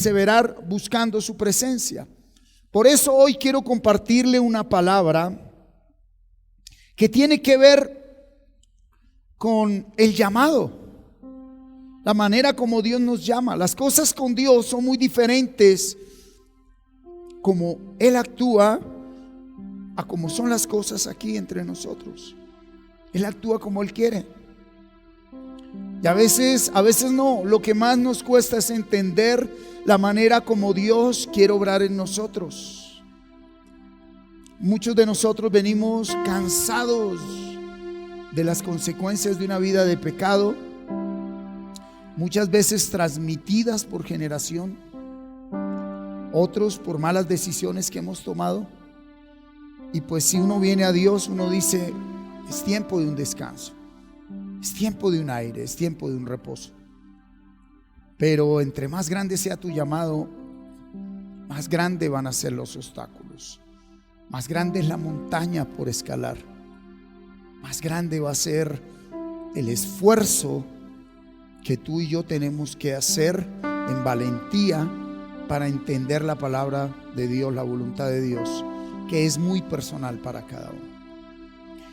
perseverar buscando su presencia. Por eso hoy quiero compartirle una palabra que tiene que ver con el llamado, la manera como Dios nos llama. Las cosas con Dios son muy diferentes como Él actúa a como son las cosas aquí entre nosotros. Él actúa como Él quiere. Y a veces no. Lo que más nos cuesta es entender la manera como Dios quiere obrar en nosotros. Muchos de nosotros venimos cansados de las consecuencias de una vida de pecado, muchas veces transmitidas por generación, otros por malas decisiones que hemos tomado. Y pues si uno viene a Dios, uno dice: es tiempo de un descanso, es tiempo de un aire, es tiempo de un reposo. Pero entre más grande sea tu llamado, más grande van a ser los obstáculos, más grande es la montaña por escalar, más grande va a ser el esfuerzo que tú y yo tenemos que hacer en valentía para entender la palabra de Dios, la voluntad de Dios, que es muy personal para cada uno.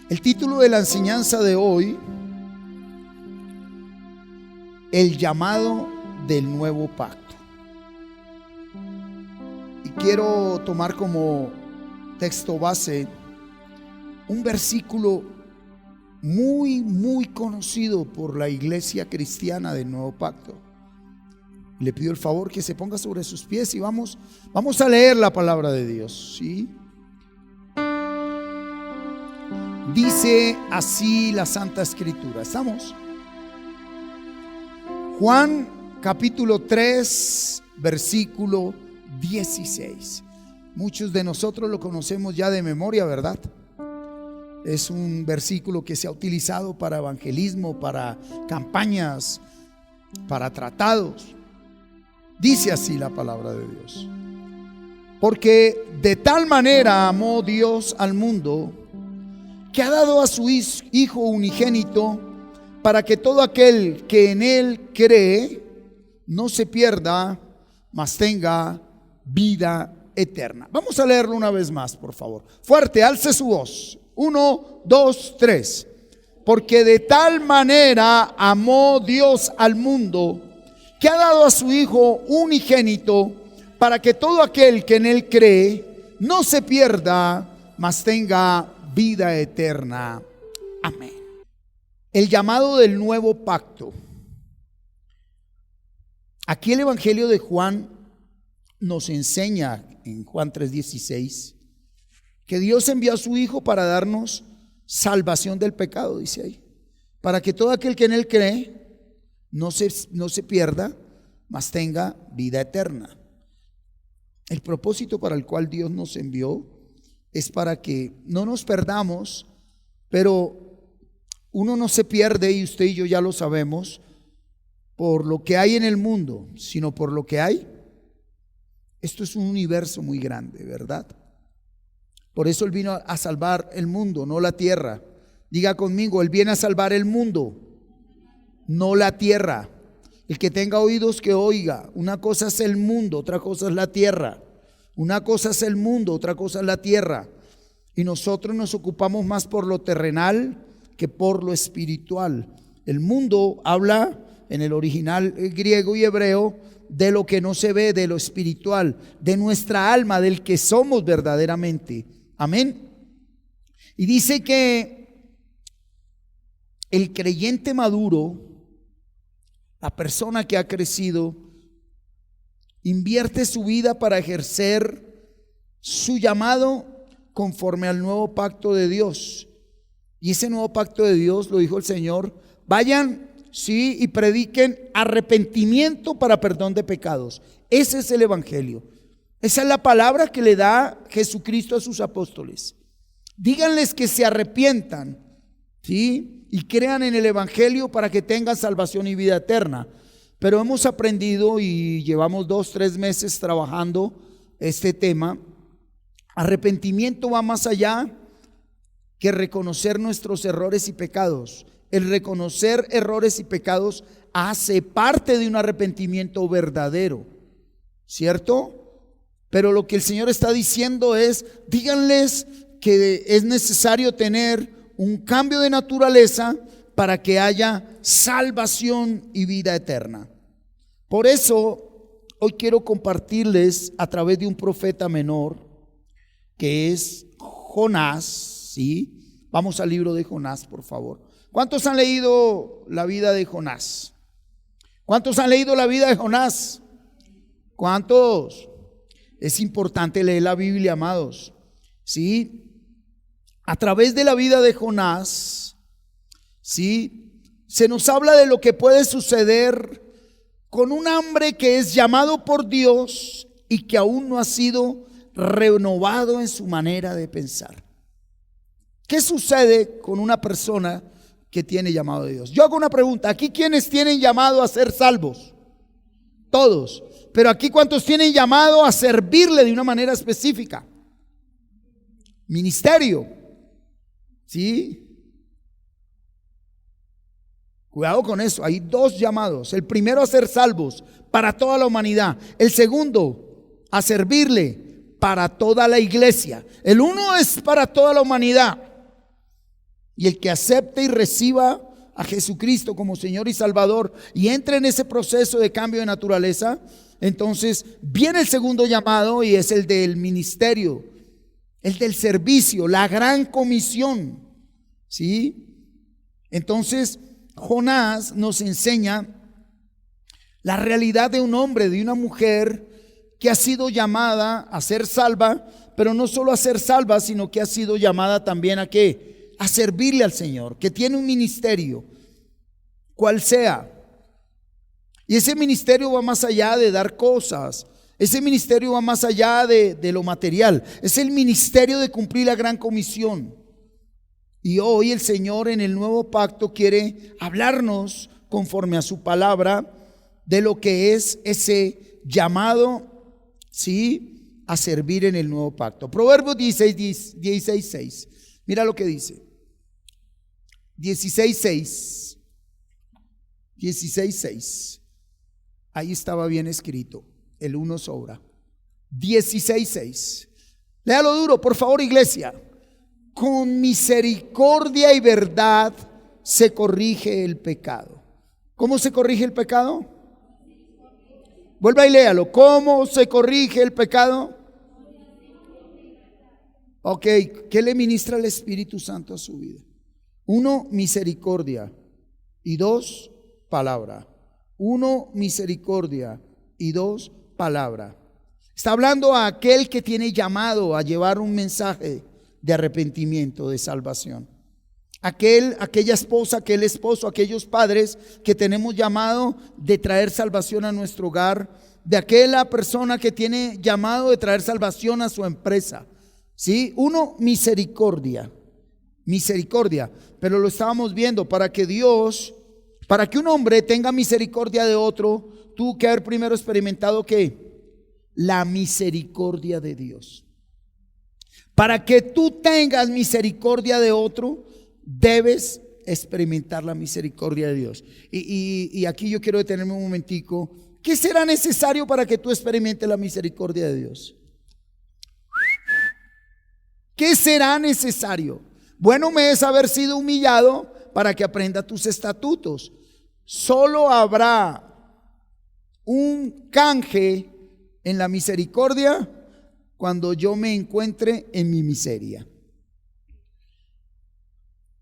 El título de la enseñanza de hoy: el llamado del nuevo pacto. Y quiero tomar como texto base un versículo muy conocido por la iglesia cristiana del nuevo pacto. Le pido el favor que se ponga sobre sus pies y vamos a leer la palabra de Dios, ¿sí? Dice así la Santa Escritura. ¿Estamos? Juan capítulo 3 versículo 16. Muchos de nosotros lo conocemos ya de memoria, ¿verdad? Es un versículo que se ha utilizado para evangelismo, para campañas, para tratados. Dice así la palabra de Dios: porque de tal manera amó Dios al mundo, que ha dado a su Hijo unigénito, para que todo aquel que en Él cree no se pierda, mas tenga vida eterna. Vamos a leerlo una vez más, por favor. Fuerte, alce su voz. 1, 2, 3. Porque de tal manera amó Dios al mundo, que ha dado a su Hijo unigénito, para que todo aquel que en Él cree no se pierda, mas tenga vida eterna. Amén. El llamado del nuevo pacto. Aquí el Evangelio de Juan nos enseña en Juan 3:16 que Dios envió a su Hijo para darnos salvación del pecado, dice ahí, para que todo aquel que en Él cree no se pierda, mas tenga vida eterna. El propósito para el cual Dios nos envió es para que no nos perdamos, pero uno no se pierde, y usted y yo ya lo sabemos, por lo que hay en el mundo, sino por lo que hay. Esto es un universo muy grande, ¿verdad? Por eso Él vino a salvar el mundo, no la tierra. Diga conmigo: Él viene a salvar el mundo, no la tierra. El que tenga oídos que oiga. Una cosa es el mundo, otra cosa es la tierra. Una cosa es el mundo, otra cosa es la tierra. Y nosotros nos ocupamos más por lo terrenal que por lo espiritual. El mundo habla en el original griego y hebreo de lo que no se ve, de lo espiritual, de nuestra alma, del que somos verdaderamente. Amén. Y dice que el creyente maduro, la persona que ha crecido, invierte su vida para ejercer su llamado conforme al nuevo pacto de Dios. Y ese nuevo pacto de Dios, lo dijo el Señor: vayan, sí, y prediquen arrepentimiento para perdón de pecados. Ese es el Evangelio. Esa es la palabra que le da Jesucristo a sus apóstoles. Díganles que se arrepientan, ¿sí?, y crean en el Evangelio para que tengan salvación y vida eterna. Pero hemos aprendido, y llevamos 2-3 meses trabajando este tema. Arrepentimiento va más allá que reconocer nuestros errores y pecados. El reconocer errores y pecados hace parte de un arrepentimiento verdadero. ¿cierto? Pero lo que el Señor está diciendo es, díganles que es necesario tener un cambio de naturaleza para que haya salvación y vida eterna. Por eso, hoy quiero compartirles a través de un profeta menor, que es Jonás, ¿sí? Vamos al libro de Jonás, por favor. ¿Cuántos han leído la vida de Jonás? ¿Cuántos han leído la vida de Jonás? ¿Cuántos? Es importante leer la Biblia, amados, ¿sí? A través de la vida de Jonás, ¿sí? Se nos habla de lo que puede suceder con un hombre que es llamado por Dios y que aún no ha sido renovado en su manera de pensar. ¿Qué sucede con una persona que tiene llamado de Dios? Yo hago una pregunta, ¿aquí quiénes tienen llamado a ser salvos? Todos. Pero aquí ¿cuántos tienen llamado a servirle de una manera específica? Ministerio. ¿Sí? Cuidado con eso, hay dos llamados. El primero a ser salvos para toda la humanidad. El segundo a servirle para toda la iglesia. El uno es para toda la humanidad. Y el que acepte y reciba a Jesucristo como Señor y Salvador y entre en ese proceso de cambio de naturaleza, entonces viene el segundo llamado y es el del ministerio, el del servicio, la gran comisión. ¿Sí? Entonces Jonás nos enseña la realidad de un hombre, de una mujer que ha sido llamada a ser salva, pero no solo a ser salva, sino que ha sido llamada también a ¿qué? A servirle al Señor, que tiene un ministerio, cual sea. Y ese ministerio va más allá de dar cosas. Ese ministerio va más allá de lo material. Es el ministerio de cumplir la gran comisión. Y hoy el Señor en el nuevo pacto quiere hablarnos conforme a su palabra de lo que es ese llamado, ¿sí?, a servir en el nuevo pacto. Proverbios 16:6. Mira lo que dice. 16:6. 16:6. Ahí estaba bien escrito. El 1 sobra. 16:6. Léalo duro, por favor, iglesia. Con misericordia y verdad se corrige el pecado. ¿Cómo se corrige el pecado? Vuelva y léalo. ¿Cómo se corrige el pecado? Ok, ¿qué le ministra el Espíritu Santo a su vida? 1, misericordia. Y 2, palabra. 1, misericordia. Y 2, palabra. Está hablando a aquel que tiene llamado a llevar un mensaje de arrepentimiento, de salvación. Aquella esposa, aquel esposo, aquellos padres que tenemos llamado de traer salvación a nuestro hogar, de aquella persona que tiene llamado de traer salvación a su empresa. ¿Sí? 1, misericordia. Misericordia. Pero lo estábamos viendo, para que un hombre tenga misericordia de otro, tuvo que haber primero experimentado ¿qué? La misericordia de Dios. Para que tú tengas misericordia de otro, debes experimentar la misericordia de Dios. Y aquí yo quiero detenerme un momentico. ¿Qué será necesario para que tú experimentes la misericordia de Dios? ¿Qué será necesario? Bueno, me es haber sido humillado para que aprenda tus estatutos. Solo habrá un canje en la misericordia cuando yo me encuentre en mi miseria.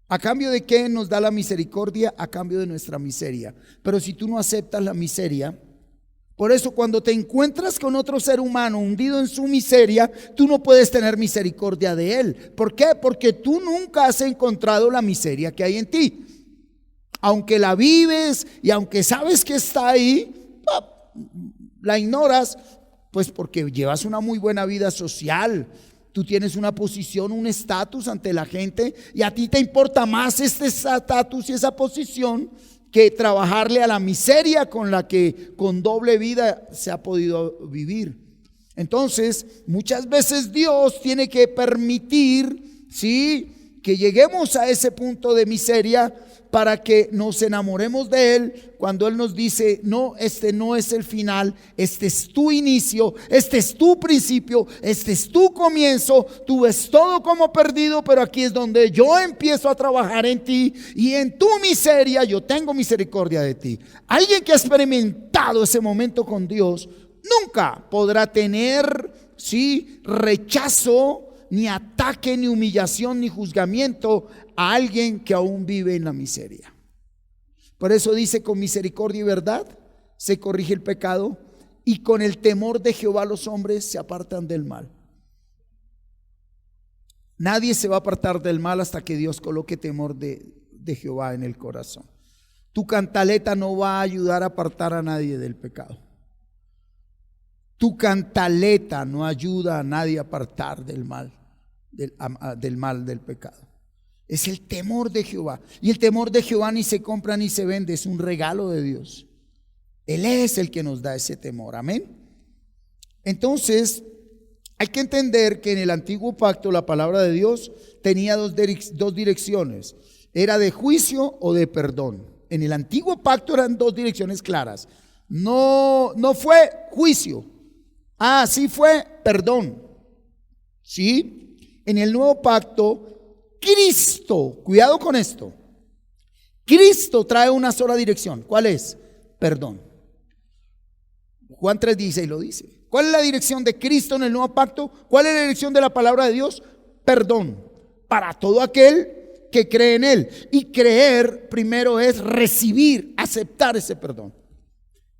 ¿A cambio de qué nos da la misericordia? A cambio de nuestra miseria. Pero si tú no aceptas la miseria, por eso cuando te encuentras con otro ser humano hundido en su miseria, tú no puedes tener misericordia de él. ¿Por qué? Porque tú nunca has encontrado la miseria que hay en ti. Aunque la vives y aunque sabes que está ahí, la ignoras, pues porque llevas una muy buena vida social. Tú tienes una posición, un estatus ante la gente y a ti te importa más este estatus y esa posición que trabajarle a la miseria con la que con doble vida se ha podido vivir. Entonces, muchas veces Dios tiene que permitir, ¿sí?, que lleguemos a ese punto de miseria para que nos enamoremos de Él cuando Él nos dice: no, este no es el final, este es tu inicio, este es tu principio, este es tu comienzo. Tú ves todo como perdido, pero aquí es donde yo empiezo a trabajar en ti, y en tu miseria yo tengo misericordia de ti. Alguien que ha experimentado ese momento con Dios nunca podrá tener rechazo, ni ataque, ni humillación, ni juzgamiento a alguien que aún vive en la miseria. Por eso dice: con misericordia y verdad se corrige el pecado, y con el temor de Jehová los hombres se apartan del mal. Nadie se va a apartar del mal hasta que Dios coloque temor de Jehová en el corazón. Tu cantaleta no va a ayudar a apartar a nadie del pecado. Tu cantaleta no ayuda a nadie a apartar del mal, del pecado. Es el temor de Jehová. Y el temor de Jehová ni se compra ni se vende, es un regalo de Dios. Él es el que nos da ese temor. Amén. Entonces, hay que entender que en el antiguo pacto la palabra de Dios tenía dos direcciones: era de juicio o de perdón. En el antiguo pacto eran dos direcciones claras. No fue juicio. Sí fue perdón. ¿Sí? En el nuevo pacto, Cristo, cuidado con esto, Cristo trae una sola dirección. ¿Cuál es? Perdón. Juan 3:16 lo dice. ¿Cuál es la dirección de Cristo en el nuevo pacto? ¿Cuál es la dirección de la palabra de Dios? Perdón. Para todo aquel que cree en Él. Y creer primero es recibir, aceptar ese perdón.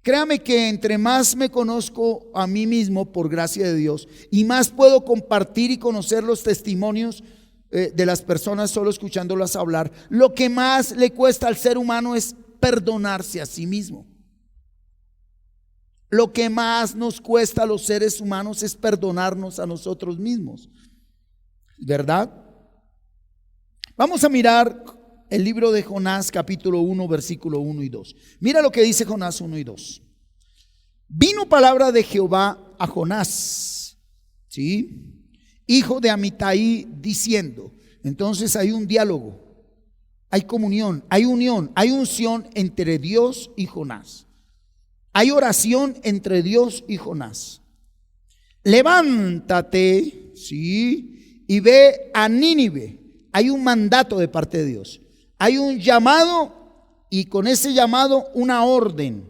Créame que entre más me conozco a mí mismo por gracia de Dios, y más puedo compartir y conocer los testimonios de las personas solo escuchándolas hablar, lo que más le cuesta al ser humano es perdonarse a sí mismo. Lo que más nos cuesta a los seres humanos es perdonarnos a nosotros mismos, ¿verdad? Vamos a mirar el libro de Jonás, capítulo 1, versículo 1 y 2. Mira lo que dice Jonás 1 y 2. Vino palabra de Jehová a Jonás, ¿sí?, hijo de Amitai, diciendo. Entonces hay un diálogo, hay comunión, hay unión, hay unción entre Dios y Jonás. Hay oración entre Dios y Jonás. Levántate, ¿sí?, y ve a Nínive. Hay un mandato de parte de Dios. Hay un llamado, y con ese llamado una orden.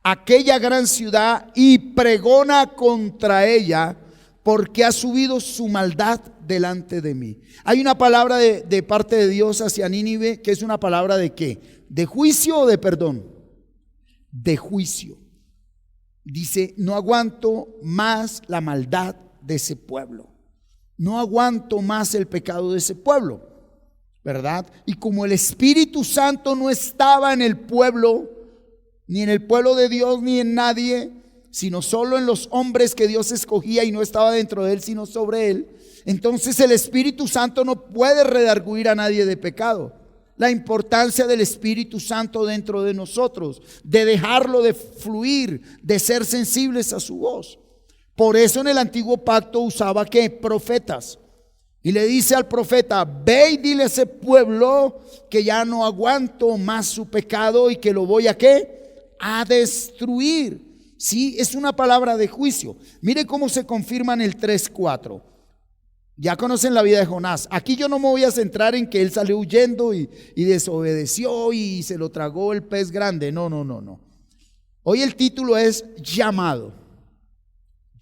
Aquella gran ciudad, y pregona contra ella, porque ha subido su maldad delante de mí. Hay una palabra de parte de Dios hacia Nínive, que es una palabra de ¿qué? ¿De juicio o de perdón? De juicio. Dice: no aguanto más la maldad de ese pueblo. No aguanto más el pecado de ese pueblo, ¿verdad? Y como el Espíritu Santo no estaba en el pueblo, ni en el pueblo de Dios, ni en nadie, sino solo en los hombres que Dios escogía, y no estaba dentro de él, sino sobre él, entonces el Espíritu Santo no puede redarguir a nadie de pecado. La importancia del Espíritu Santo dentro de nosotros, de dejarlo de fluir, de ser sensibles a su voz. Por eso en el antiguo pacto usaba ¿qué? Profetas. Y le dice al profeta: ve y dile a ese pueblo que ya no aguanto más su pecado y que lo voy a ¿qué? A destruir. Sí, es una palabra de juicio. Mire cómo se confirma en el 3:4. Ya conocen la vida de Jonás. Aquí yo no me voy a centrar en que él salió huyendo y desobedeció y se lo tragó el pez grande. No. Hoy el título es llamado.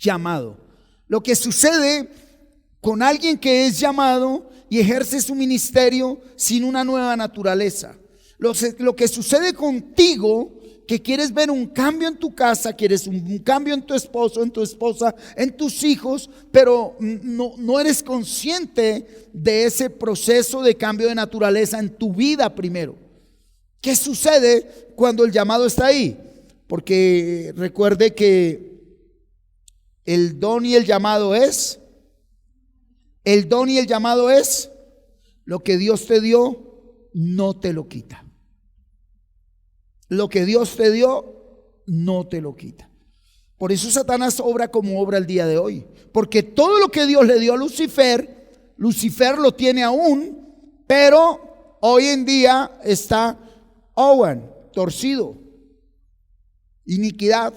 Llamado. Lo que sucede con alguien que es llamado y ejerce su ministerio sin una nueva naturaleza. Lo que sucede contigo, que quieres ver un cambio en tu casa, quieres un cambio en tu esposo, en tu esposa, en tus hijos, pero no eres consciente de ese proceso de cambio de naturaleza en tu vida primero. ¿Qué sucede cuando el llamado está ahí? Porque recuerde que el don y el llamado es lo que Dios te dio, no te lo quita. Lo que Dios te dio, no te lo quita. Por eso Satanás obra como obra el día de hoy. Porque todo lo que Dios le dio a Lucifer, Lucifer lo tiene aún, pero hoy en día está Owen, torcido, iniquidad.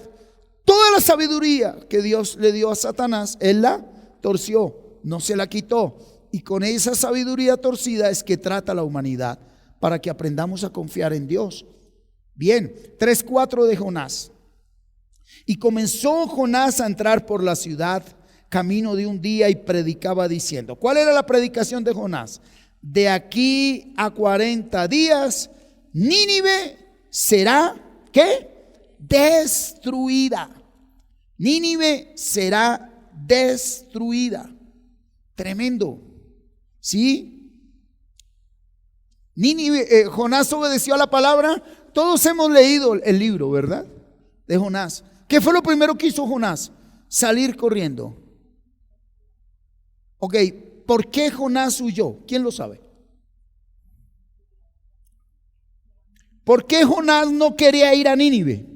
Toda la sabiduría que Dios le dio a Satanás, él la torció, no se la quitó. Y con esa sabiduría torcida es que trata a la humanidad para que aprendamos a confiar en Dios. Bien, 3:4 de Jonás. Y comenzó Jonás a entrar por la ciudad camino de un día y predicaba diciendo. ¿Cuál era la predicación de Jonás? De aquí a 40 días Nínive será, ¿qué? Destruida. Nínive será destruida. Tremendo. ¿Sí? Nínive, Jonás obedeció a la palabra. Todos hemos leído el libro, ¿verdad? De Jonás. ¿Qué fue lo primero que hizo Jonás? Salir corriendo. Ok, ¿por qué Jonás huyó? ¿Quién lo sabe? ¿Por qué Jonás no quería ir a Nínive?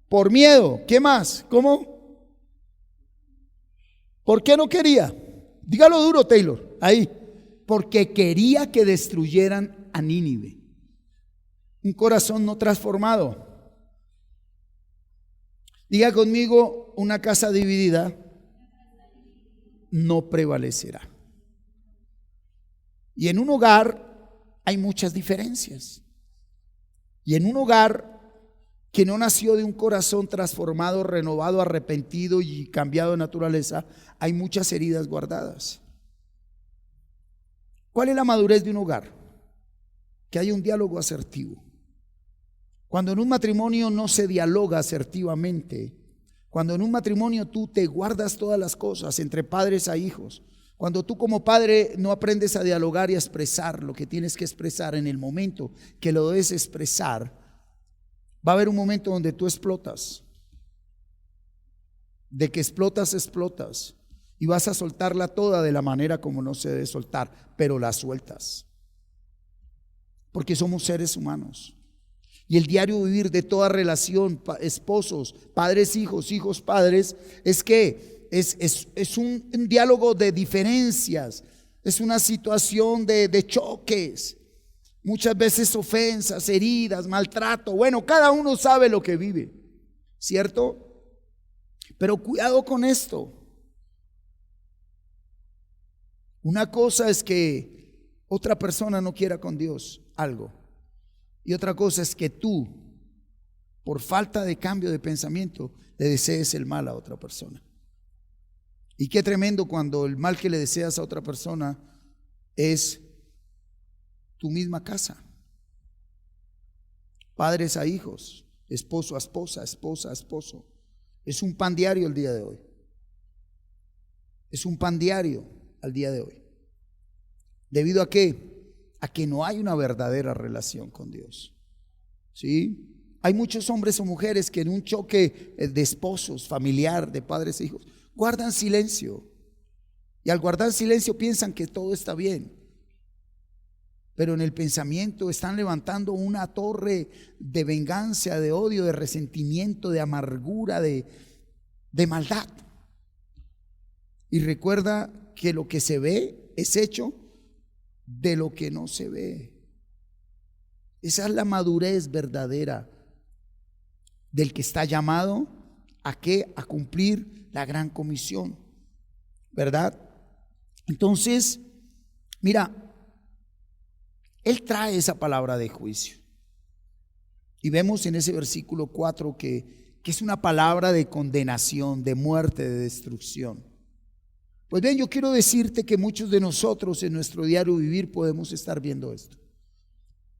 Por miedo. ¿Qué más? ¿Cómo? ¿Por qué no quería? Dígalo duro, Taylor. Ahí. Porque quería que destruyeran a Nínive. Un corazón no transformado. Diga conmigo, una casa dividida no prevalecerá. Y en un hogar hay muchas diferencias. Y en un hogar que no nació de un corazón transformado, renovado, arrepentido y cambiado de naturaleza, hay muchas heridas guardadas. ¿Cuál es la madurez de un hogar? Que haya un diálogo asertivo. Cuando en un matrimonio no se dialoga asertivamente, cuando en un matrimonio tú te guardas todas las cosas entre padres a hijos, cuando tú como padre no aprendes a dialogar y a expresar lo que tienes que expresar en el momento que lo debes expresar, va a haber un momento donde tú explotas. De que explotas y vas a soltarla toda de la manera como no se debe soltar, pero la sueltas. Porque somos seres humanos. Y el diario vivir de toda relación, esposos, padres, hijos, hijos, padres, es que es un diálogo de diferencias, es una situación de choques, muchas veces ofensas, heridas, maltrato. Bueno, cada uno sabe lo que vive, ¿cierto? Pero cuidado con esto. Una cosa es que otra persona no quiera con Dios algo. Y otra cosa es que tú, por falta de cambio de pensamiento, le desees el mal a otra persona. Y qué tremendo cuando el mal que le deseas a otra persona es tu misma casa. Padres a hijos, esposo a esposa, esposa a esposo. Es un pan diario el día de hoy. Es un pan diario al día de hoy. ¿Debido a qué? A que no hay una verdadera relación con Dios. ¿Sí? Hay muchos hombres o mujeres que en un choque de esposos, familiar, de padres e hijos, guardan silencio. Y al guardar silencio piensan que todo está bien. Pero en el pensamiento están levantando una torre de venganza, de odio, de resentimiento, de amargura, de maldad. Y recuerda que lo que se ve es hecho de lo que no se ve. Esa es la madurez verdadera del que está llamado a qué, a cumplir la gran comisión, ¿verdad? Entonces, mira, él trae esa palabra de juicio y vemos en ese versículo 4 que es una palabra de condenación, de muerte, de destrucción. Pues bien, yo quiero decirte que muchos de nosotros en nuestro diario vivir podemos estar viendo esto.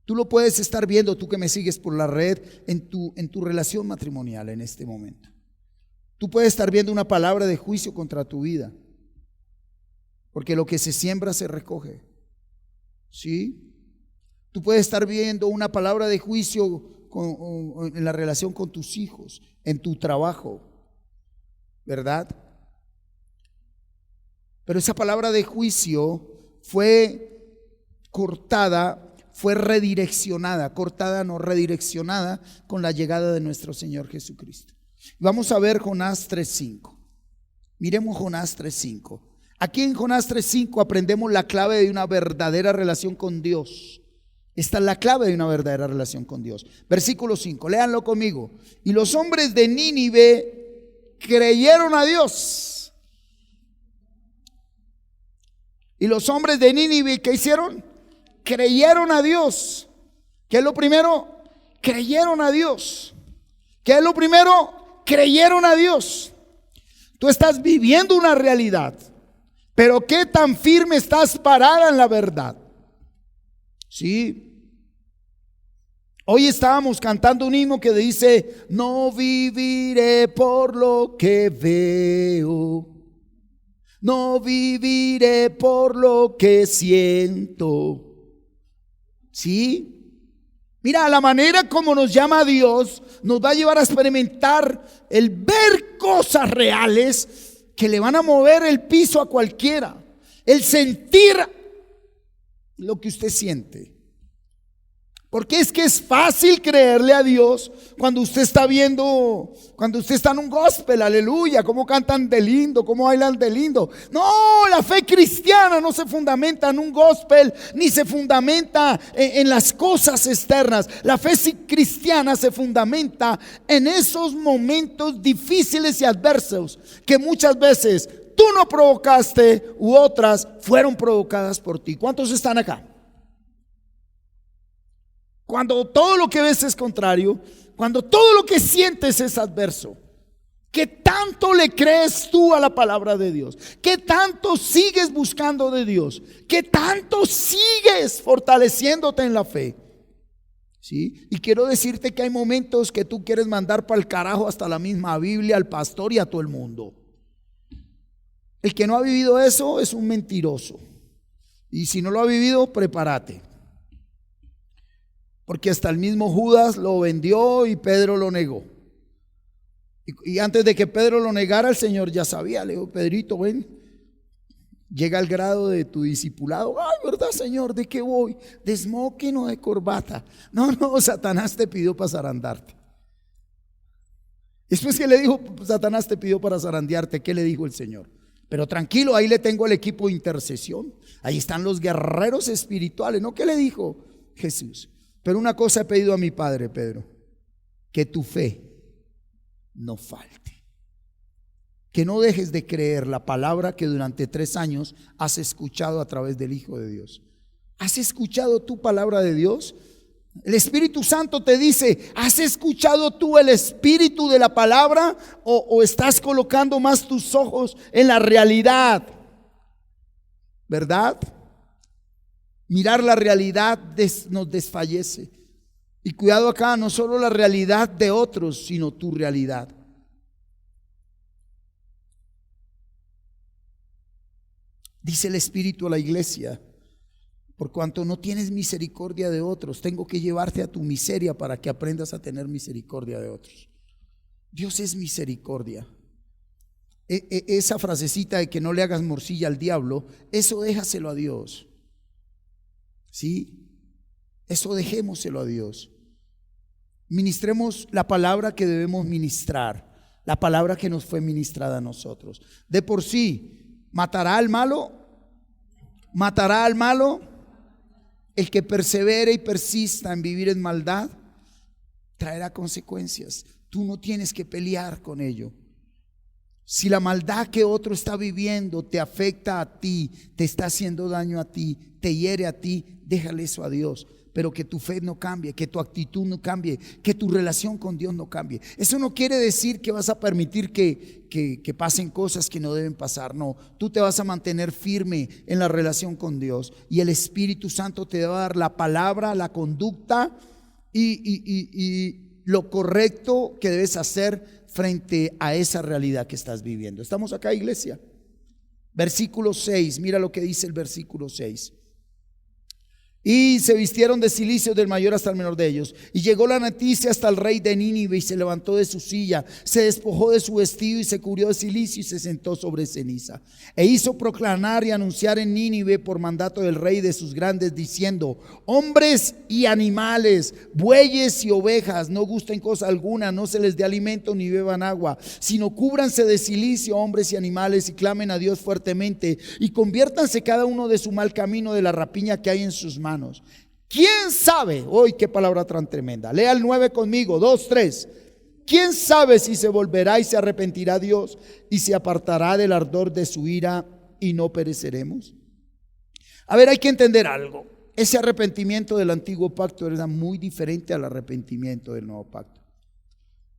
Tú lo puedes estar viendo, tú que me sigues por la red, en tu relación matrimonial en este momento. Tú puedes estar viendo una palabra de juicio contra tu vida, porque lo que se siembra se recoge. ¿Sí? Tú puedes estar viendo una palabra de juicio en la relación con tus hijos, en tu trabajo, ¿verdad? Pero esa palabra de juicio fue cortada, fue redireccionada, cortada, no redireccionada, con la llegada de nuestro Señor Jesucristo. Vamos a ver Jonás 3:5. Miremos Jonás 3:5. Aquí en Jonás 3:5 aprendemos la clave de una verdadera relación con Dios. Esta es la clave de una verdadera relación con Dios. Versículo 5, léanlo conmigo. Y los hombres de Nínive creyeron a Dios. Y los hombres de Nínive, ¿qué hicieron? Creyeron a Dios. ¿Qué es lo primero? Creyeron a Dios. ¿Qué es lo primero? Creyeron a Dios. Tú estás viviendo una realidad, pero ¿qué tan firme estás parada en la verdad? Sí. Hoy estábamos cantando un himno que dice: no viviré por lo que veo, no viviré por lo que siento. ¿Sí? Mira, la manera como nos llama Dios nos va a llevar a experimentar el ver cosas reales que le van a mover el piso a cualquiera. El sentir lo que usted siente. Porque es que es fácil creerle a Dios cuando usted está viendo, cuando usted está en un gospel, aleluya, cómo cantan de lindo, cómo bailan de lindo. No, la fe cristiana no se fundamenta en un gospel, ni se fundamenta en las cosas externas. La fe cristiana se fundamenta en esos momentos difíciles y adversos que muchas veces tú no provocaste u otras fueron provocadas por ti. ¿Cuántos están acá? Cuando todo lo que ves es contrario, cuando todo lo que sientes es adverso, ¿qué tanto le crees tú a la palabra de Dios? ¿Qué tanto sigues buscando de Dios? ¿Qué tanto sigues fortaleciéndote en la fe? ¿Sí? Y quiero decirte que hay momentos que tú quieres mandar para el carajo hasta la misma Biblia, al pastor y a todo el mundo. El que no ha vivido eso es un mentiroso. Y si no lo ha vivido, prepárate. Porque hasta el mismo Judas lo vendió y Pedro lo negó. Y antes de que Pedro lo negara, el Señor ya sabía. Le dijo: Pedrito, ven, llega al grado de tu discipulado. Ay, ¿verdad, Señor? ¿De qué voy? ¿De smoking o de corbata? No, Satanás te pidió para zarandarte. Después que le dijo: Satanás te pidió para zarandearte, ¿qué le dijo el Señor? Pero tranquilo, ahí le tengo el equipo de intercesión. Ahí están los guerreros espirituales. ¿No? ¿Qué le dijo Jesús? Pero una cosa he pedido a mi Padre, Pedro: que tu fe no falte. Que no dejes de creer la palabra que durante 3 años has escuchado a través del Hijo de Dios. ¿Has escuchado tu palabra de Dios? El Espíritu Santo te dice: ¿has escuchado tú el espíritu de la palabra o estás colocando más tus ojos en la realidad? ¿Verdad? Mirar la realidad nos desfallece. Y cuidado acá, no solo la realidad de otros, sino tu realidad. Dice el Espíritu a la iglesia: por cuanto no tienes misericordia de otros, tengo que llevarte a tu miseria para que aprendas a tener misericordia de otros. Dios es misericordia. Esa frasecita de que no le hagas morcilla al diablo, eso déjaselo a Dios. ¿Sí? Eso dejémoselo a Dios. Ministremos la palabra que debemos ministrar, la palabra que nos fue ministrada a nosotros. De por sí, matará al malo el que persevere y persista en vivir en maldad, traerá consecuencias. Tú no tienes que pelear con ello. Si la maldad que otro está viviendo te afecta a ti, te está haciendo daño a ti, te hiere a ti, déjale eso a Dios. Pero que tu fe no cambie, que tu actitud no cambie, que tu relación con Dios no cambie. Eso no quiere decir que vas a permitir que pasen cosas que no deben pasar. No, tú te vas a mantener firme en la relación con Dios. Y el Espíritu Santo te va a dar la palabra, la conducta y lo correcto que debes hacer frente a esa realidad que estás viviendo. ¿Estamos acá, iglesia? Versículo 6, mira lo que dice el versículo 6. Y se vistieron de cilicio del mayor hasta el menor de ellos. Y llegó la noticia hasta el rey de Nínive, y se levantó de su silla, se despojó de su vestido y se cubrió de cilicio y se sentó sobre ceniza. E hizo proclamar y anunciar en Nínive por mandato del rey de sus grandes, diciendo: hombres y animales, bueyes y ovejas, no gusten cosa alguna, no se les dé alimento ni beban agua, sino cúbranse de cilicio, hombres y animales, y clamen a Dios fuertemente, y conviértanse cada uno de su mal camino, de la rapiña que hay en sus manos. ¿Quién sabe? Hoy qué palabra tan tremenda. Lea el 9 conmigo, 2, 3. ¿Quién sabe si se volverá y se arrepentirá Dios y se apartará del ardor de su ira y no pereceremos? A ver, hay que entender algo. Ese arrepentimiento del antiguo pacto era muy diferente al arrepentimiento del nuevo pacto.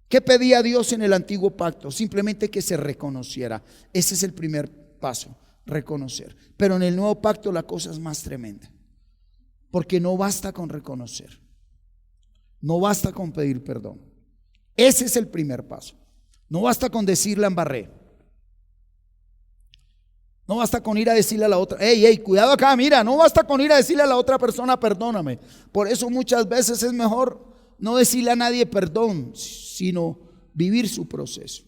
¿Qué pedía Dios en el antiguo pacto? Simplemente que se reconociera. Ese es el primer paso, reconocer. Pero en el nuevo pacto la cosa es más tremenda. Porque no basta con reconocer, no basta con pedir perdón. Ese es el primer paso. No basta con decir la embarré. No basta con ir a decirle a la otra: hey, cuidado acá, mira. No basta con ir a decirle a la otra persona: perdóname. Por eso muchas veces es mejor no decirle a nadie perdón, sino vivir su proceso.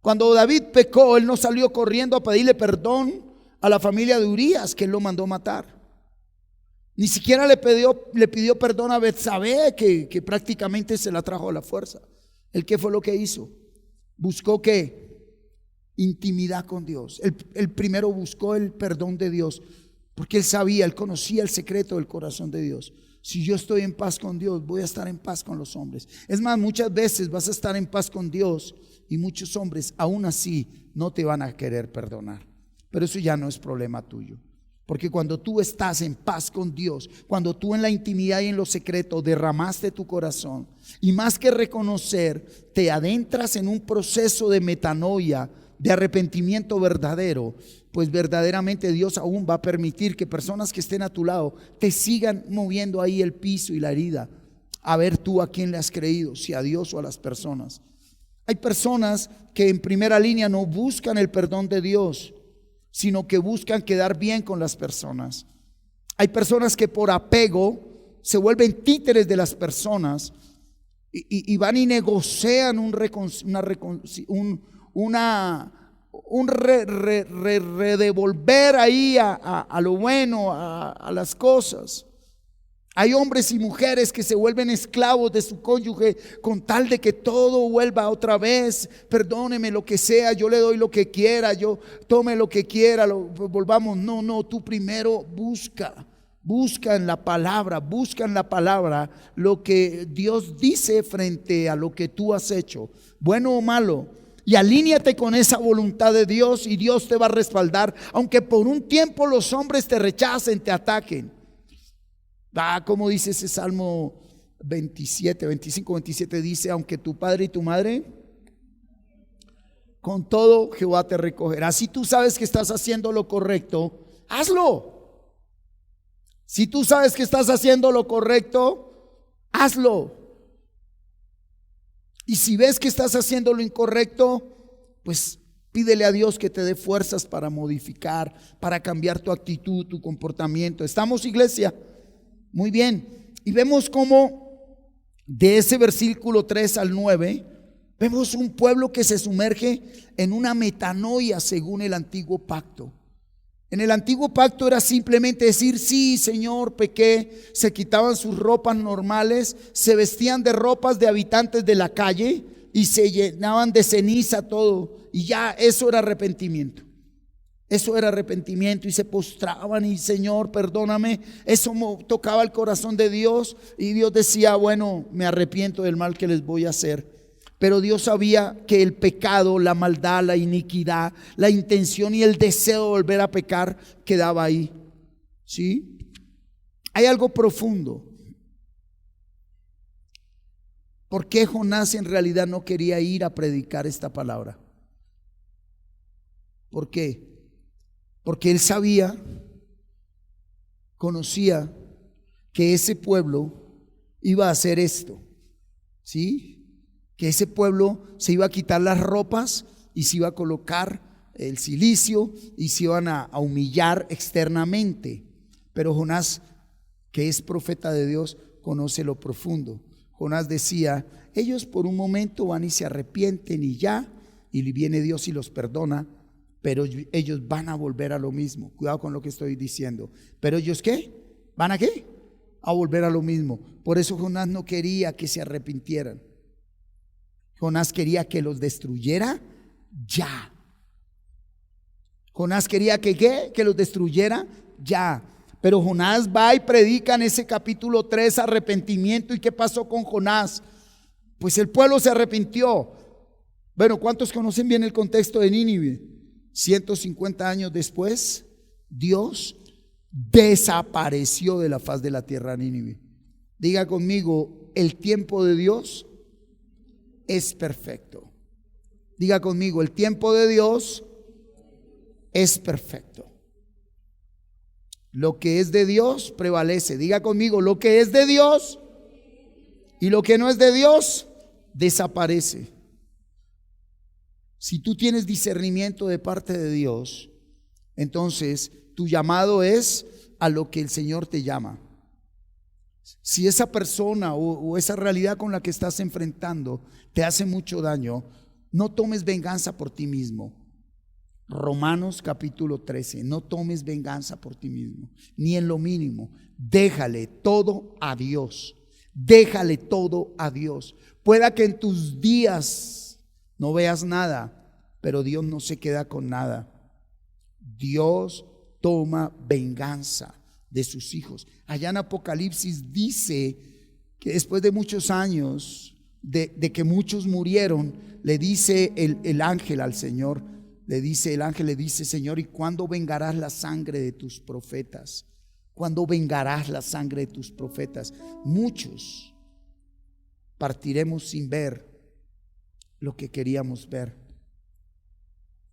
Cuando David pecó, él no salió corriendo a pedirle perdón a la familia de Urías, que él lo mandó matar. Ni siquiera le pidió perdón a Betsabé, que prácticamente se la trajo a la fuerza. ¿El qué fue lo que hizo? Buscó ¿qué? Intimidad con Dios. Él primero buscó el perdón de Dios, porque él sabía, él conocía el secreto del corazón de Dios. Si yo estoy en paz con Dios, voy a estar en paz con los hombres. Es más, muchas veces vas a estar en paz con Dios y muchos hombres aún así no te van a querer perdonar. Pero eso ya no es problema tuyo. Porque cuando tú estás en paz con Dios, cuando tú en la intimidad y en lo secreto derramaste tu corazón, y más que reconocer, te adentras en un proceso de metanoia, de arrepentimiento verdadero, pues verdaderamente Dios aún va a permitir que personas que estén a tu lado te sigan moviendo ahí el piso y la herida, a ver tú a quién le has creído, si a Dios o a las personas. Hay personas que en primera línea no buscan el perdón de Dios, sino que buscan quedar bien con las personas. Hay personas que por apego se vuelven títeres de las personas y van y negocian redevolver ahí a lo bueno, a las cosas. Hay hombres y mujeres que se vuelven esclavos de su cónyuge con tal de que todo vuelva otra vez. Perdóneme lo que sea, yo le doy lo que quiera, yo tome lo que quiera, volvamos. No, tú primero busca en la palabra lo que Dios dice frente a lo que tú has hecho, bueno o malo. Y alíñate con esa voluntad de Dios y Dios te va a respaldar, aunque por un tiempo los hombres te rechacen, te ataquen. Como dice ese Salmo 25-27 dice: aunque tu padre y tu madre, con todo Jehová te recogerá. Si tú sabes que estás haciendo lo correcto, hazlo. Si tú sabes que estás haciendo lo correcto, hazlo. Y si ves que estás haciendo lo incorrecto, pues pídele a Dios que te dé fuerzas para modificar, para cambiar tu actitud, tu comportamiento. ¿Estamos, iglesia? Muy bien. Y vemos cómo de ese versículo 3 al 9 vemos un pueblo que se sumerge en una metanoia según el antiguo pacto. En el antiguo pacto era simplemente decir: sí, Señor, pequé. Se quitaban sus ropas normales, se vestían de ropas de habitantes de la calle y se llenaban de ceniza todo, y ya eso era arrepentimiento. Eso era arrepentimiento, y se postraban y: Señor, perdóname. Eso tocaba el corazón de Dios, y Dios decía: bueno, me arrepiento del mal que les voy a hacer. Pero Dios sabía que el pecado, la maldad, la iniquidad, la intención y el deseo de volver a pecar quedaba ahí. ¿Sí? Hay algo profundo. ¿Por qué Jonás en realidad no quería ir a predicar esta palabra? ¿Por qué? Porque él sabía, conocía que ese pueblo iba a hacer esto, ¿sí? Que ese pueblo se iba a quitar las ropas y se iba a colocar el cilicio y se iban a humillar externamente. Pero Jonás, que es profeta de Dios, conoce lo profundo. Jonás decía: ellos por un momento van y se arrepienten y ya, y viene Dios y los perdona, pero ellos van a volver a lo mismo. Cuidado con lo que estoy diciendo. Pero ellos, ¿qué? ¿Van a qué? A volver a lo mismo. Por eso Jonás no quería que se arrepintieran. Jonás quería que los destruyera ya. Jonás quería que ¿qué? Que los destruyera ya. Pero Jonás va y predica en ese capítulo 3 arrepentimiento. ¿Y qué pasó con Jonás? Pues el pueblo se arrepintió. Bueno, ¿cuántos conocen bien el contexto de Nínive? 150 años después, Dios desapareció de la faz de la tierra Nínive. Diga conmigo: el tiempo de Dios es perfecto. Diga conmigo: el tiempo de Dios es perfecto. Lo que es de Dios prevalece. Diga conmigo: lo que es de Dios y lo que no es de Dios desaparece. Si tú tienes discernimiento de parte de Dios, entonces tu llamado es a lo que el Señor te llama. Si esa persona o esa realidad con la que estás enfrentando te hace mucho daño, no tomes venganza por ti mismo. Romanos capítulo 13: no tomes venganza por ti mismo, ni en lo mínimo. Déjale todo a Dios. Déjale todo a Dios. Pueda que en tus días no veas nada, pero Dios no se queda con nada. Dios toma venganza de sus hijos. Allá en Apocalipsis dice que después de muchos años de que muchos murieron, le dice el ángel al Señor, el ángel le dice: Señor, ¿y cuándo vengarás la sangre de tus profetas? ¿Cuándo vengarás la sangre de tus profetas? Muchos partiremos sin ver lo que queríamos ver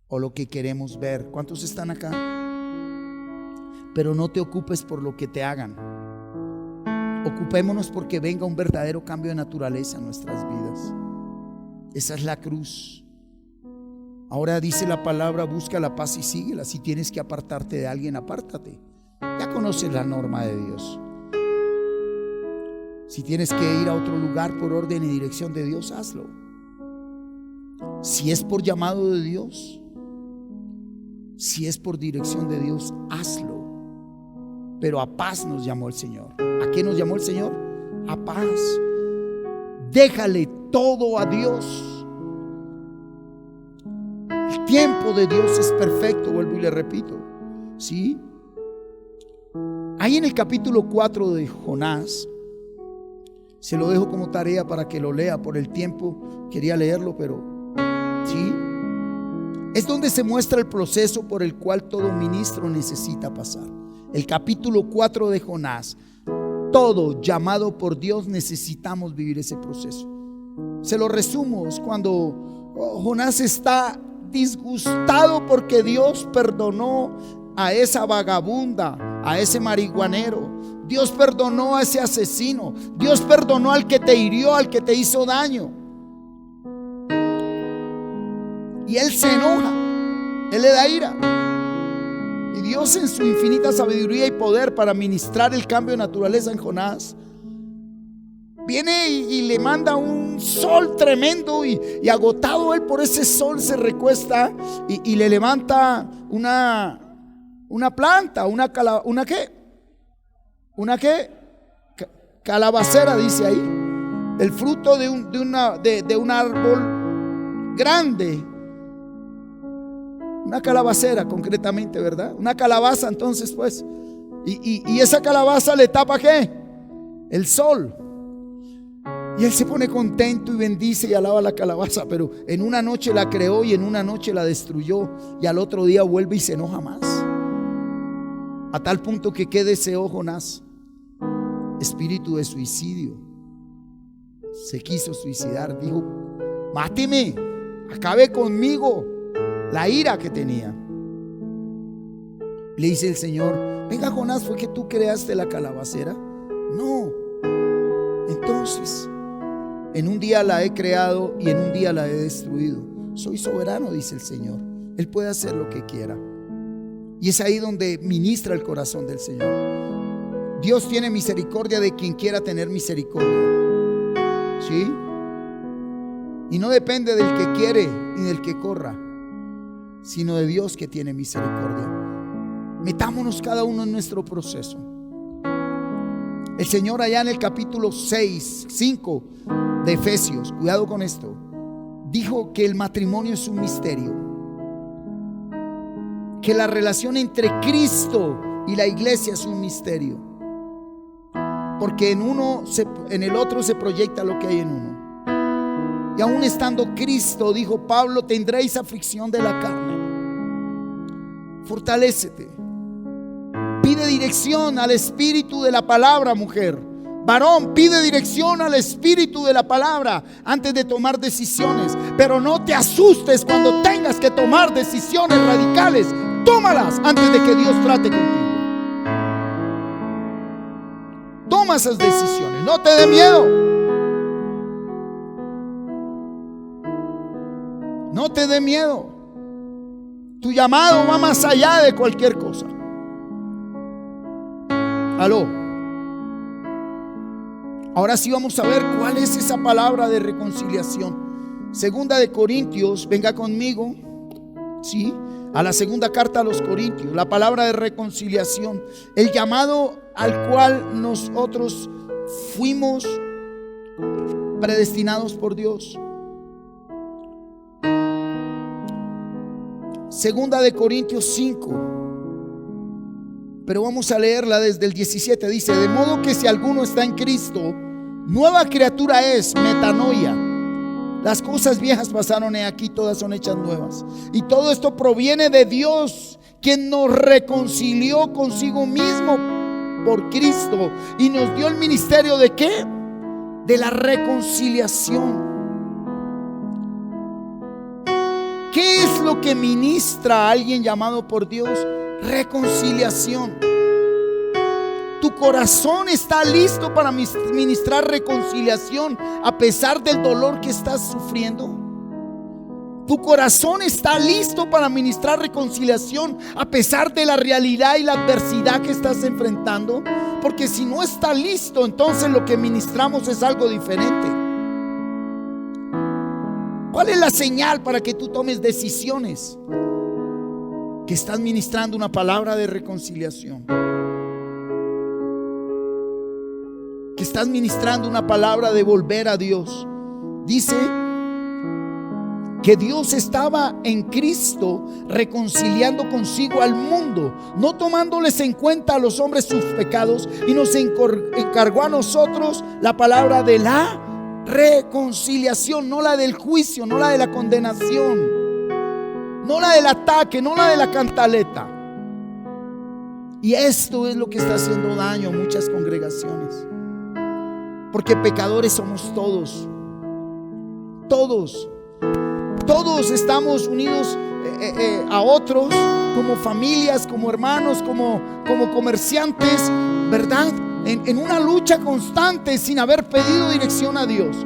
o lo que queremos ver. ¿Cuántos están acá? Pero no te ocupes por lo que te hagan. Ocupémonos porque venga un verdadero cambio de naturaleza en nuestras vidas. Esa es la cruz. Ahora dice la palabra: busca la paz y síguela. Si tienes que apartarte de alguien, apártate. Ya conoces la norma de Dios. Si tienes que ir a otro lugar por orden y dirección de Dios, hazlo. Si es por llamado de Dios, si es por dirección de Dios, hazlo. Pero a paz nos llamó el Señor. ¿A qué nos llamó el Señor? A paz. Déjale todo a Dios. El tiempo de Dios es perfecto, vuelvo y le repito. ¿Sí? Ahí en el capítulo 4 de Jonás, se lo dejo como tarea para que lo lea. Por el tiempo quería leerlo, pero ¿sí? Es donde se muestra el proceso por el cual todo ministro necesita pasar. El capítulo 4 de Jonás. Todo llamado por Dios necesitamos vivir ese proceso. Se lo resumo: es cuando Jonás está disgustado porque Dios perdonó a esa vagabunda, a ese marihuanero. Dios perdonó a ese asesino. Dios perdonó al que te hirió, al que te hizo daño. Y él se enoja, él le da ira. Y Dios, en su infinita sabiduría y poder para ministrar el cambio de naturaleza en Jonás, viene y le manda un sol tremendo. Y agotado él por ese sol, se recuesta y le levanta una planta, una calabacera, dice ahí, el fruto de un árbol grande. Una calabacera concretamente, ¿verdad? Una calabaza, entonces pues. Y esa calabaza le tapa ¿qué? El sol. Y él se pone contento y bendice y alaba la calabaza. Pero en una noche la creó y en una noche la destruyó. Y al otro día vuelve y se enoja más. A tal punto que ¿qué deseó Jonás? Espíritu de suicidio. Se quiso suicidar. Dijo: máteme, acabe conmigo. La ira que tenía. Le dice el Señor: venga, Jonás, ¿fue que tú creaste la calabacera? No. Entonces, en un día la he creado y en un día la he destruido. Soy soberano, dice el Señor. Él puede hacer lo que quiera. Y es ahí donde ministra el corazón del Señor. Dios tiene misericordia de quien quiera tener misericordia. ¿Sí? Y no depende del que quiere ni del que corra, sino de Dios que tiene misericordia. Metámonos cada uno en nuestro proceso. El Señor allá en el capítulo 5 de Efesios, cuidado con esto, dijo que el matrimonio es un misterio, que la relación entre Cristo y la iglesia es un misterio, porque en el otro se proyecta lo que hay en uno. Y aún estando Cristo, dijo Pablo, tendréis aflicción de la carne. Fortalécete. Pide dirección al espíritu de la palabra, mujer. Varón, pide dirección al espíritu de la palabra antes de tomar decisiones. Pero no te asustes cuando tengas que tomar decisiones radicales. Tómalas antes de que Dios trate contigo. Toma esas decisiones, no te dé miedo. No te dé miedo. Tu llamado va más allá de cualquier cosa. Aló. Ahora sí vamos a ver cuál es esa palabra de reconciliación. Segunda de Corintios, venga conmigo, ¿sí? A la segunda carta a los Corintios, la palabra de reconciliación, el llamado al cual nosotros fuimos predestinados por Dios. Segunda de Corintios 5. Pero vamos a leerla desde el 17. Dice: de modo que si alguno está en Cristo, nueva criatura es, metanoia. Las cosas viejas pasaron, he aquí todas son hechas nuevas. Y todo esto proviene de Dios, quien nos reconcilió consigo mismo por Cristo y nos dio el ministerio ¿de qué? De la reconciliación. ¿Qué es lo que ministra a alguien llamado por Dios? Reconciliación. Tu corazón está listo para ministrar reconciliación a pesar del dolor que estás sufriendo. Tu corazón está listo para ministrar reconciliación a pesar de la realidad y la adversidad que estás enfrentando. Porque si no está listo, entonces lo que ministramos es algo diferente. ¿Cuál es la señal para que tú tomes decisiones? Que estás ministrando una palabra de reconciliación, que estás ministrando una palabra de volver a Dios. Dice que Dios estaba en Cristo reconciliando consigo al mundo, no tomándoles en cuenta a los hombres sus pecados, y nos encargó a nosotros la palabra de la reconciliación, no la del juicio, no la de la condenación, no la del ataque, no la de la cantaleta. Y esto es lo que está haciendo daño a muchas congregaciones, porque pecadores somos todos. Todos estamos unidos a otros, como familias, como hermanos, como comerciantes, ¿verdad? En una lucha constante sin haber pedido dirección a Dios.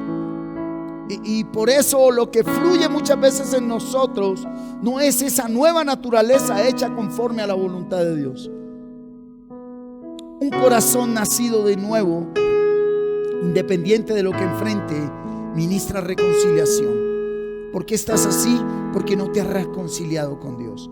Y por eso lo que fluye muchas veces en nosotros no es esa nueva naturaleza hecha conforme a la voluntad de Dios. Un corazón nacido de nuevo, independiente de lo que enfrente, ministra reconciliación. ¿Por qué estás así? Porque no te has reconciliado con Dios.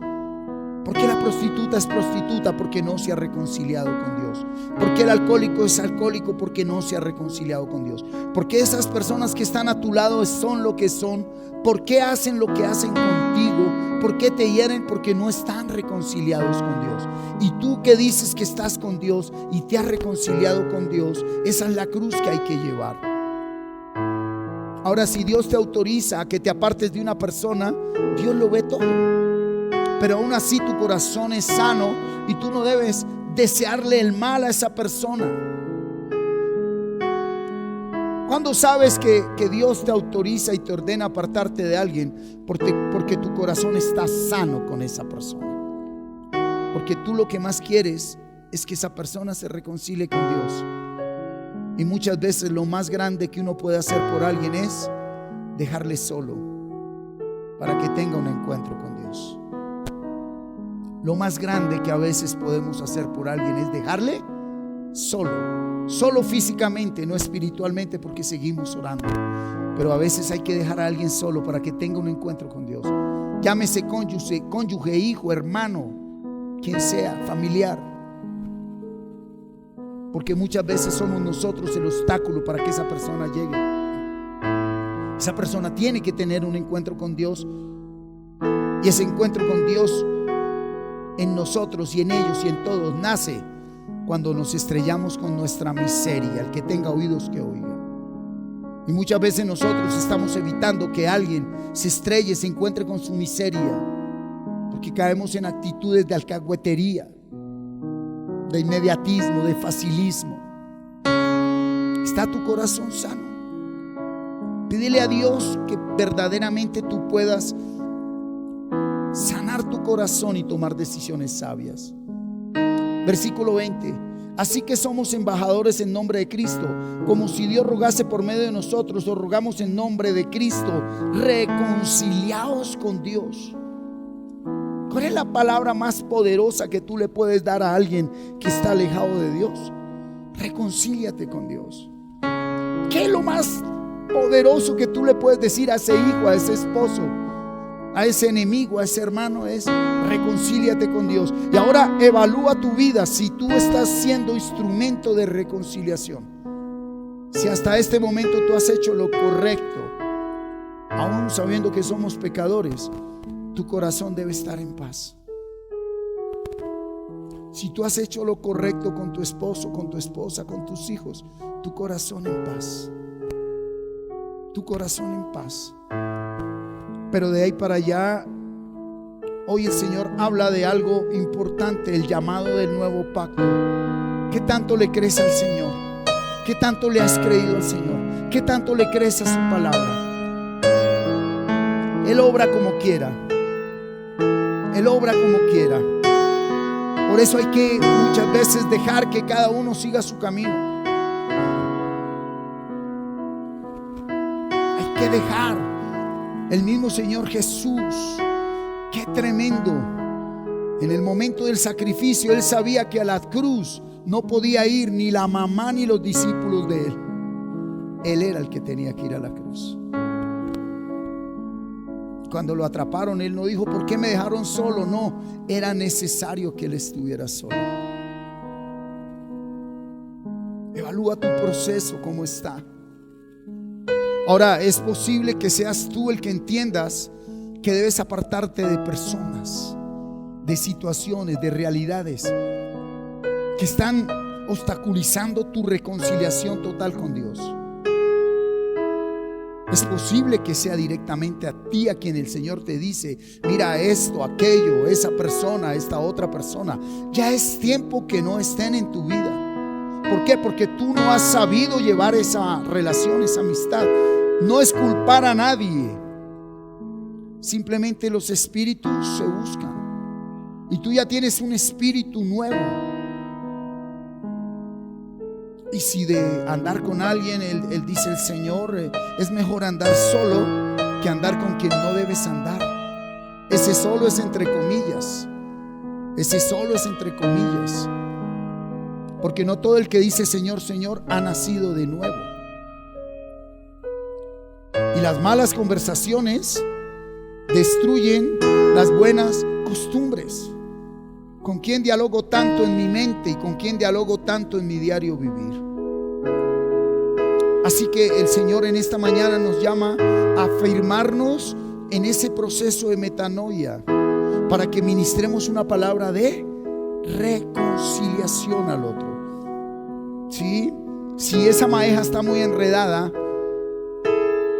¿Por qué la prostituta es prostituta? Porque no se ha reconciliado con Dios. ¿Por qué el alcohólico es alcohólico? Porque no se ha reconciliado con Dios. ¿Por qué esas personas que están a tu lado son lo que son? ¿Por qué hacen lo que hacen contigo? ¿Por qué te hieren? Porque no están reconciliados con Dios. Y tú que dices que estás con Dios y te has reconciliado con Dios, esa es la cruz que hay que llevar. Ahora, si Dios te autoriza a que te apartes de una persona, Dios lo ve todo. Pero aún así tu corazón es sano y tú no debes desearle el mal a esa persona. ¿Cuándo sabes que Dios te autoriza y te ordena apartarte de alguien? Porque tu corazón está sano con esa persona. Porque tú lo que más quieres es que esa persona se reconcilie con Dios. Y muchas veces lo más grande que uno puede hacer por alguien es dejarle solo para que tenga un encuentro con Dios. Lo más grande que a veces podemos hacer por alguien es dejarle solo físicamente, no espiritualmente, porque seguimos orando. Pero a veces hay que dejar a alguien solo para que tenga un encuentro con Dios. Llámese cónyuge, hijo, hermano, quien sea, familiar. Porque muchas veces somos nosotros el obstáculo para que esa persona llegue. Esa persona tiene que tener un encuentro con Dios. Y ese encuentro con Dios en nosotros y en ellos y en todos nace cuando nos estrellamos con nuestra miseria. El que tenga oídos que oiga. Y muchas veces nosotros estamos evitando que alguien se estrelle, se encuentre con su miseria, porque caemos en actitudes de alcahuetería, de inmediatismo, de facilismo. ¿Está tu corazón sano? Pídele a Dios que verdaderamente tú puedas sanar tu corazón y tomar decisiones sabias. Versículo 20. Así que somos embajadores en nombre de Cristo, como si Dios rogase por medio de nosotros. Os rogamos en nombre de Cristo, reconciliaos con Dios. ¿Cuál es la palabra más poderosa que tú le puedes dar a alguien que está alejado de Dios? Reconcíliate con Dios. ¿Qué es lo más poderoso que tú le puedes decir a ese hijo, a ese esposo, a ese enemigo, a ese hermano? Es reconcíliate con Dios. Y ahora evalúa tu vida si tú estás siendo instrumento de reconciliación. Si hasta este momento tú has hecho lo correcto, aún sabiendo que somos pecadores, tu corazón debe estar en paz. Si tú has hecho lo correcto con tu esposo, con tu esposa, con tus hijos, tu corazón en paz. Tu corazón en paz. Pero de ahí para allá, hoy el Señor habla de algo importante, el llamado del nuevo pacto. ¿Qué tanto le crees al Señor? ¿Qué tanto le has creído al Señor? ¿Qué tanto le crees a su palabra? Él obra como quiera. Él obra como quiera. Por eso hay que muchas veces dejar que cada uno siga su camino. Hay que dejar. El mismo Señor Jesús, qué tremendo. En el momento del sacrificio, Él sabía que a la cruz no podía ir ni la mamá ni los discípulos de Él. Él era el que tenía que ir a la cruz. Cuando lo atraparon, Él no dijo: ¿por qué me dejaron solo? No, era necesario que Él estuviera solo. Evalúa tu proceso, cómo está. Ahora, es posible que seas tú el que entiendas que debes apartarte de personas, de situaciones, de realidades que están obstaculizando tu reconciliación total con Dios. Es posible que sea directamente a ti a quien el Señor te dice: mira esto, aquello, esa persona, esta otra persona. Ya es tiempo que no estén en tu vida. ¿Por qué? Porque tú no has sabido llevar esa relación, esa amistad. No es culpar a nadie. Simplemente los espíritus se buscan. Y tú ya tienes un espíritu nuevo. Y si de andar con alguien, él dice el Señor, es mejor andar solo que andar con quien no debes andar. Ese solo es entre comillas. Ese solo es entre comillas. Porque no todo el que dice Señor, Señor ha nacido de nuevo. Y las malas conversaciones destruyen las buenas costumbres. ¿Con quién dialogo tanto en mi mente y con quién dialogo tanto en mi diario vivir? Así que el Señor en esta mañana nos llama a afirmarnos en ese proceso de metanoia, para que ministremos una palabra de reconciliación al otro. ¿Sí? Si esa madeja está muy enredada,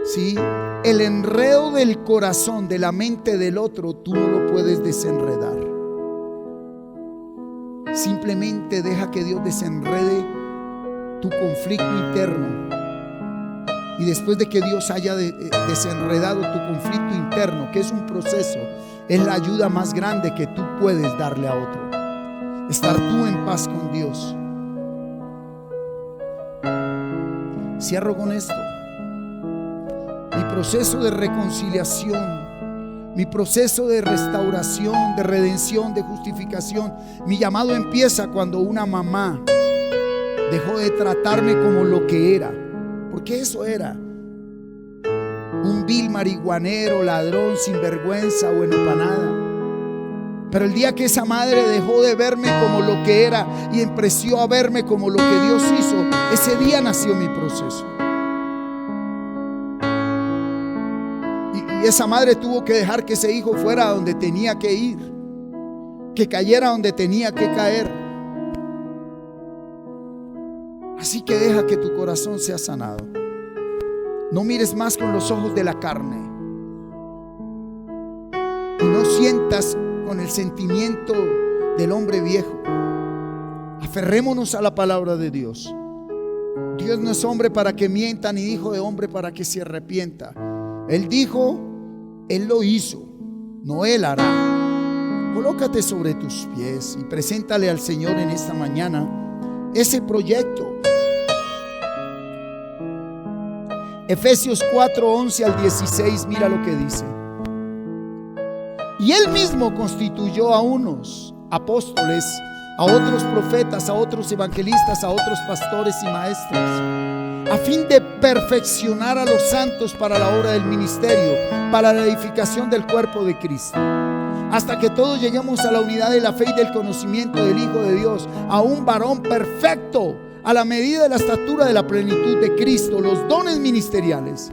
¿sí?, el enredo del corazón, de la mente del otro, tú no lo puedes desenredar. Simplemente deja que Dios desenrede tu conflicto interno. Y después de que Dios haya desenredado tu conflicto interno, que es un proceso, es la ayuda más grande que tú puedes darle a otro. Estar tú en paz con Dios. Cierro con esto. Mi proceso de reconciliación, mi proceso de restauración, de redención, de justificación, mi llamado empieza cuando una mamá Dejó de tratarme como lo que era, porque eso era: un vil marihuanero, ladrón, sinvergüenza, bueno para nada. Pero el día que esa madre dejó de verme como lo que era y empezó a verme como lo que Dios hizo, ese día nació mi proceso. Y esa madre tuvo que dejar que ese hijo fuera a donde tenía que ir, que cayera donde tenía que caer. Así que deja que tu corazón sea sanado. No mires más con los ojos de la carne y no sientas con el sentimiento del hombre viejo. Aferrémonos a la palabra de Dios. Dios no es hombre para que mienta, ni hijo de hombre para que se arrepienta. Él dijo, Él lo hizo, no Él hará. Colócate sobre tus pies y preséntale al Señor en esta mañana ese proyecto. Efesios 4, 11 al 16, mira lo que dice. Y Él mismo constituyó a unos apóstoles, a otros profetas, a otros evangelistas, a otros pastores y maestros, a fin de perfeccionar a los santos para la obra del ministerio, para la edificación del cuerpo de Cristo, hasta que todos lleguemos a la unidad de la fe y del conocimiento del Hijo de Dios, a un varón perfecto, a la medida de la estatura de la plenitud de Cristo, los dones ministeriales,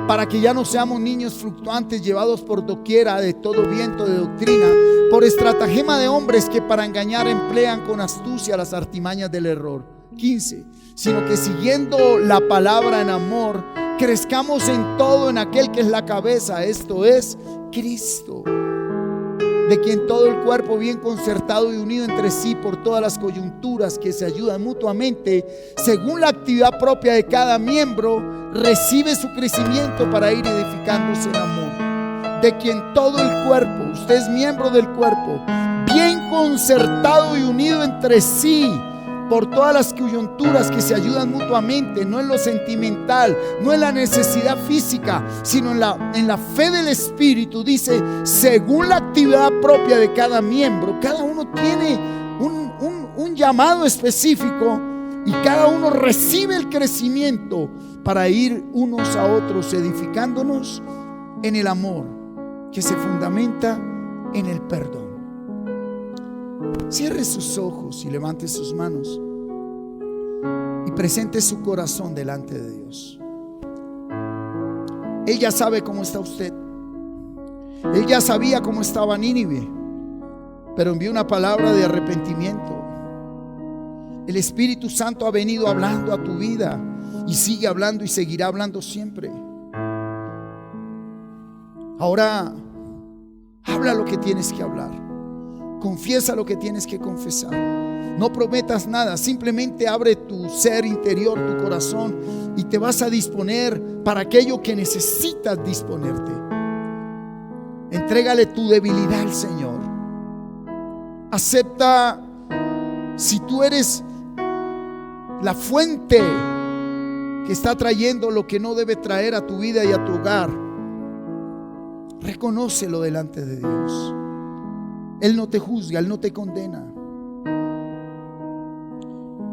para que ya no seamos niños fluctuantes, llevados por doquiera de todo viento de doctrina, por estratagema de hombres que para engañar emplean con astucia las artimañas del error. 15. Sino que siguiendo la palabra en amor, crezcamos en todo en aquel que es la cabeza, esto es Cristo, de quien todo el cuerpo, bien concertado y unido entre sí por todas las coyunturas que se ayudan mutuamente, según la actividad propia de cada miembro, recibe su crecimiento para ir edificándose en amor. De quien todo el cuerpo, usted es miembro del cuerpo, bien concertado y unido entre sí por todas las coyunturas que se ayudan mutuamente, no en lo sentimental, no en la necesidad física, sino en la fe del Espíritu. Dice, según la actividad propia de cada miembro. Cada uno tiene un llamado específico y cada uno recibe el crecimiento para ir unos a otros edificándonos en el amor que se fundamenta en el perdón. Cierre sus ojos y levante sus manos y presente su corazón delante de Dios. Él ya sabe cómo está usted. Él ya sabía cómo estaba Nínive, pero envió una palabra de arrepentimiento. El Espíritu Santo ha venido hablando a tu vida y sigue hablando y seguirá hablando siempre. Ahora habla lo que tienes que hablar. Confiesa lo que tienes que confesar. No prometas nada, simplemente abre tu ser interior, tu corazón, y te vas a disponer para aquello que necesitas disponerte. Entrégale tu debilidad al Señor. Acepta, si tú eres la fuente que está trayendo lo que no debe traer a tu vida y a tu hogar, reconócelo delante de Dios. Él no te juzga, Él no te condena.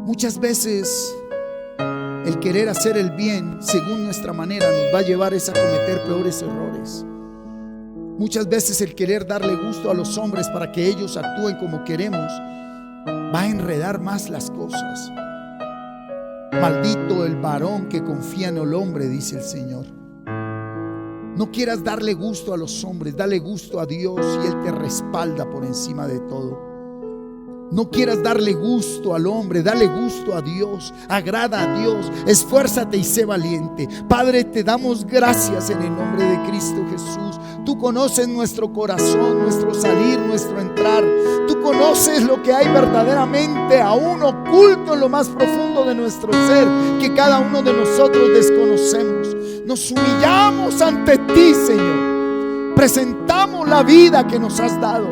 Muchas veces el querer hacer el bien según nuestra manera nos va a llevar a cometer peores errores. Muchas veces el querer darle gusto a los hombres para que ellos actúen como queremos va a enredar más las cosas. Maldito el varón que confía en el hombre, dice el Señor. No quieras darle gusto a los hombres, dale gusto a Dios y Él te respalda por encima de todo. No quieras darle gusto al hombre, dale gusto a Dios, agrada a Dios, esfuérzate y sé valiente. Padre, te damos gracias en el nombre de Cristo Jesús. Tú conoces nuestro corazón, nuestro salir, nuestro entrar. Tú conoces lo que hay verdaderamente aún oculto en lo más profundo de nuestro ser, que cada uno de nosotros desconocemos. Nos humillamos ante ti, Señor. Presentamos la vida que nos has dado,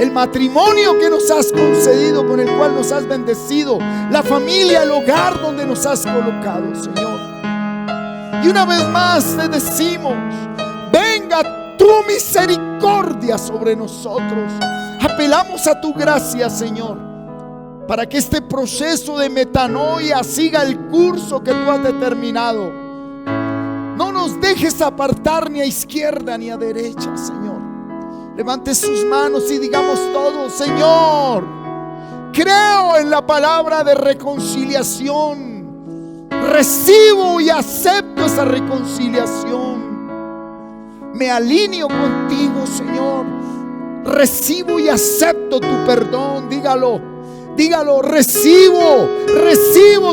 el matrimonio que nos has concedido, con el cual nos has bendecido, la familia, el hogar donde nos has colocado, Señor. Y una vez más te decimos, venga tu misericordia sobre nosotros. Apelamos a tu gracia, Señor. para que este proceso de metanoia siga el curso que tú has determinado. No nos dejes apartar ni a izquierda ni a derecha, Señor. Levante sus manos y digamos todos: Señor, creo en la palabra de reconciliación. Recibo y acepto esa reconciliación. Me alineo contigo, Señor. Recibo y acepto tu perdón. Dígalo, recibo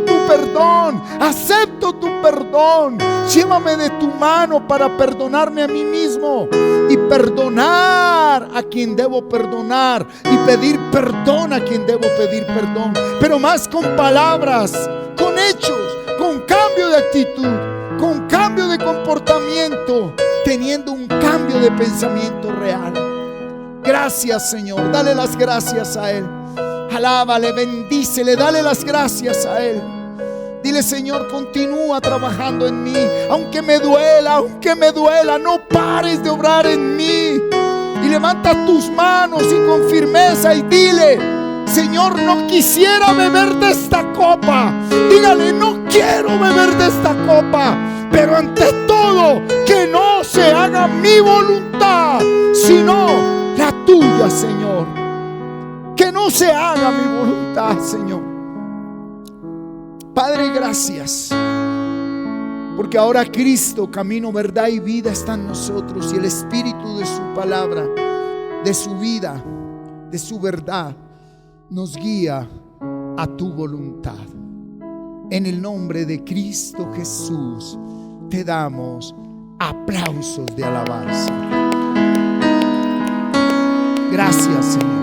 tu perdón, acepto tu perdón. Llévame de tu mano para perdonarme a mí mismo y perdonar a quien debo perdonar y pedir perdón a quien debo pedir perdón, pero más con palabras, con hechos, con cambio de actitud, con cambio de comportamiento, teniendo un cambio de pensamiento real. Gracias, Señor. Dale las gracias a Él. Alábale, bendícele, dale las gracias a Él. Dile: Señor, continúa trabajando en mí, aunque me duela, no pares de obrar en mí. Y levanta tus manos y con firmeza y dile: Señor, no quisiera beber de esta copa. Dígale: no quiero beber de esta copa, pero ante todo, que no se haga mi voluntad, sino la tuya, Señor. Que no se haga mi voluntad, Señor. Padre, gracias, porque ahora Cristo, camino, verdad y vida, está en nosotros, y el Espíritu de su palabra, de su vida, de su verdad, nos guía a tu voluntad. En el nombre de Cristo Jesús te damos aplausos de alabanza. Gracias, Señor.